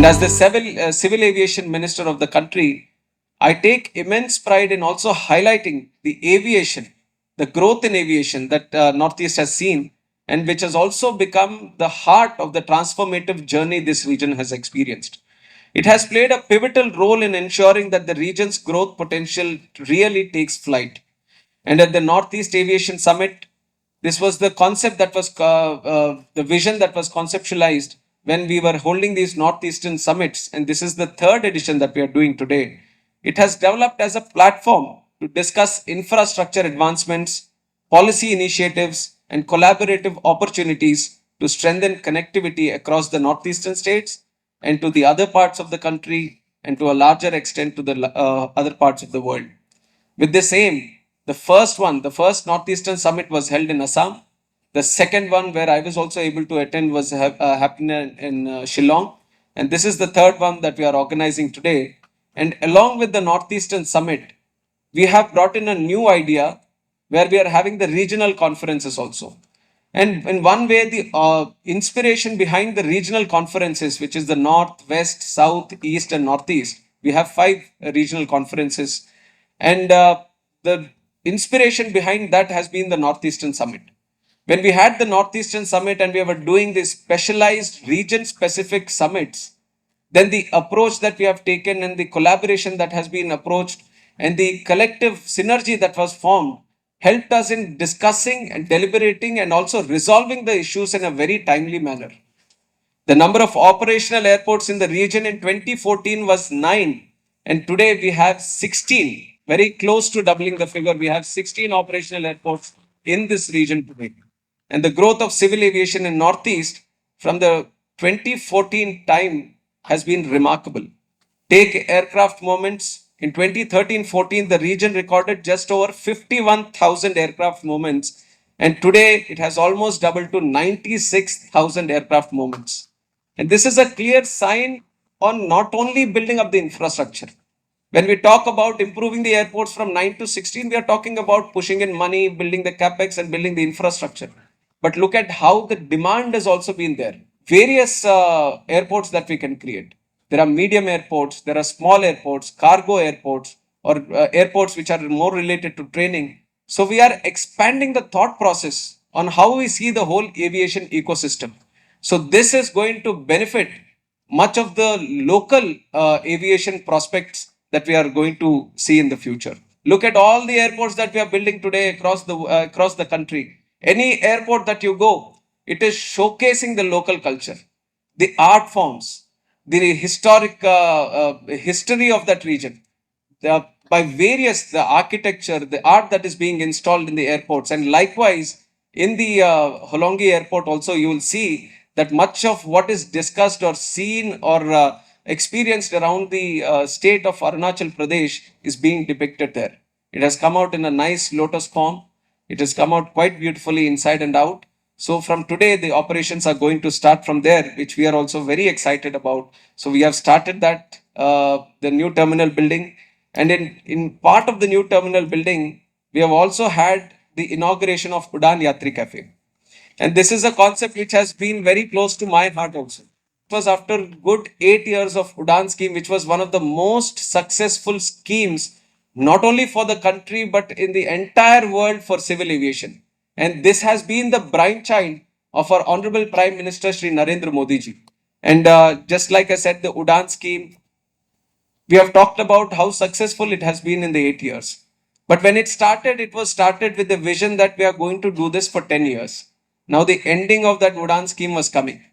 And as the civil aviation minister of the country, I take immense pride in also highlighting the aviation, the growth in aviation that Northeast has seen, and which has also become the heart of the transformative journey this region has experienced. It has played a pivotal role in ensuring that the region's growth potential really takes flight. And at the Northeast Aviation Summit, this was the concept that was the vision that was conceptualized when we were holding these Northeastern summits. And this is the third edition that we are doing today. It has developed as a platform to discuss infrastructure advancements, policy initiatives, and collaborative opportunities to strengthen connectivity across the Northeastern states and to the other parts of the country and to a larger extent to the other parts of the world. With this aim, the first Northeastern Summit was held in Assam. The second one, where I was also able to attend, was happening in Shillong. And this is the third one that we are organizing today. And along with the Northeastern Summit, we have brought in a new idea where we are having the regional conferences also. And in one way, the inspiration behind the regional conferences, which is the North, West, South, East, and Northeast, we have five regional conferences. And the inspiration behind that has been the Northeastern Summit. When we had the Northeastern Summit and we were doing these specialized region specific summits, then the approach that we have taken and the collaboration that has been approached and the collective synergy that was formed helped us in discussing and deliberating and also resolving the issues in a very timely manner. The number of operational airports in the region in 2014 was 9, and today we have 16, very close to doubling the figure. We have 16 operational airports in this region today. And the growth of civil aviation in Northeast from the 2014 time has been remarkable. Take aircraft movements. In 2013-14, the region recorded just over 51,000 aircraft movements, and today it has almost doubled to 96,000 aircraft movements. And this is a clear sign on not only building up the infrastructure. When we talk about improving the airports from 9 to 16, we are talking about pushing in money, building the capex, and building the infrastructure. But look at how the demand has also been there. Various airports that we can create. There are medium airports, there are small airports, cargo airports, or airports which are more related to training. So we are expanding the thought process on how we see the whole aviation ecosystem. So this is going to benefit much of the local aviation prospects that we are going to see in the future. Look at all the airports that we are building today across the country. Any airport that you go, it is showcasing the local culture, the art forms, the historic history of that region, by various the architecture, the art that is being installed in the airports, and likewise in the Holongi airport also you will see that much of what is discussed or seen or experienced around the state of Arunachal Pradesh is being depicted there. It has come out in a nice lotus form. It has come out quite beautifully inside and out. So from today, the operations are going to start from there, which we are also very excited about. So we have started that, the new terminal building. And in part of the new terminal building, we have also had the inauguration of UDAN Yatri Cafe. And this is a concept which has been very close to my heart also. It was after good 8 years of UDAN scheme, which was one of the most successful schemes, not only for the country, but in the entire world for civil aviation. And this has been the brainchild of our Honorable Prime Minister Shri Narendra Modi ji. And just like I said, the UDAN scheme, we have talked about how successful it has been in the 8 years. But when it was started with the vision that we are going to do this for 10 years. Now the ending of that UDAN scheme was coming.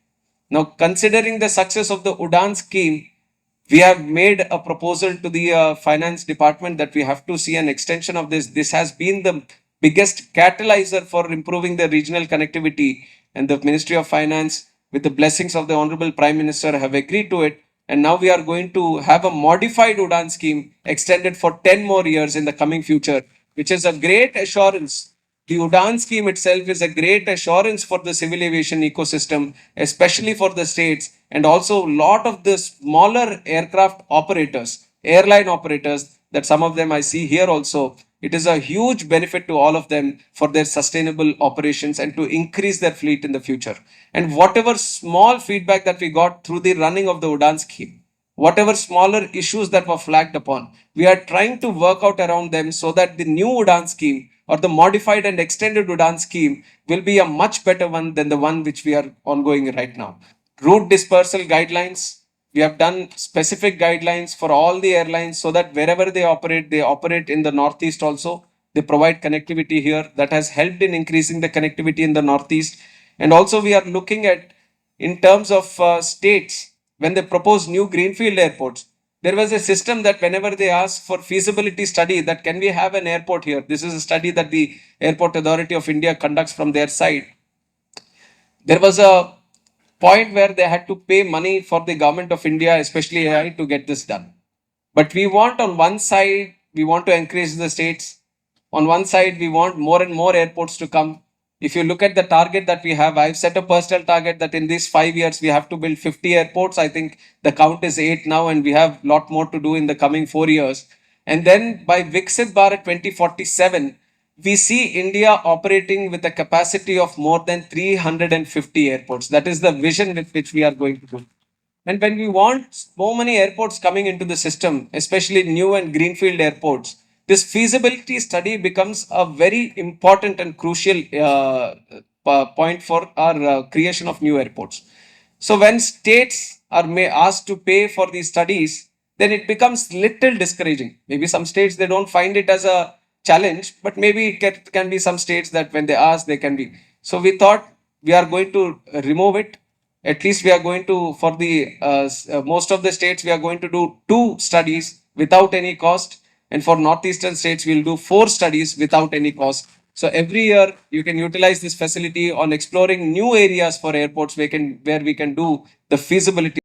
Now considering the success of the UDAN scheme, we have made a proposal to the finance department that we have to see an extension of this. This has been the biggest catalyzer for improving the regional connectivity, and the Ministry of Finance, with the blessings of the Honorable Prime Minister, have agreed to it. And now we are going to have a modified UDAN scheme extended for 10 more years in the coming future, which is a great assurance. The UDAN scheme itself is a great assurance for the civil aviation ecosystem, especially for the states, and also a lot of the smaller aircraft operators, airline operators, that some of them I see here also. it is a huge benefit to all of them for their sustainable operations and to increase their fleet in the future. And whatever small feedback that we got through the running of the UDAN scheme, whatever smaller issues that were flagged upon, we are trying to work out around them so that the new UDAN scheme or the modified and extended UDAN scheme will be a much better one than the one which we are ongoing right now. Route dispersal guidelines, we have done specific guidelines for all the airlines so that wherever they operate in the Northeast also. They provide connectivity here that has helped in increasing the connectivity in the Northeast. And also we are looking at in terms of states, when they propose new greenfield airports, there was a system that whenever they ask for feasibility study that can we have an airport here, this is a study that the Airport Authority of India conducts from their side. There was a point where they had to pay money for the government of India, especially AI, to get this done. But we want on one side, we want to increase the states. On one side, we want more and more airports to come. If you look at the target that we have, I've set a personal target that in these 5 years, we have to build 50 airports. I think the count is 8 now, and we have a lot more to do in the coming 4 years. And then by Viksit Bharat 2047, we see India operating with a capacity of more than 350 airports. That is the vision with which we are going to do. And when we want so many airports coming into the system, especially new and greenfield airports, this feasibility study becomes a very important and crucial point for our creation of new airports. So when states are asked to pay for these studies, then it becomes little discouraging. Maybe some states they don't find it as a challenge, but maybe it can be some states that when they ask, they can be. So we thought we are going to remove it. At least we are going to, for the most of the states, we are going to do 2 studies without any cost. And for Northeastern states, we'll do 4 studies without any cost. So every year you can utilize this facility on exploring new areas for airports where we can do the feasibility.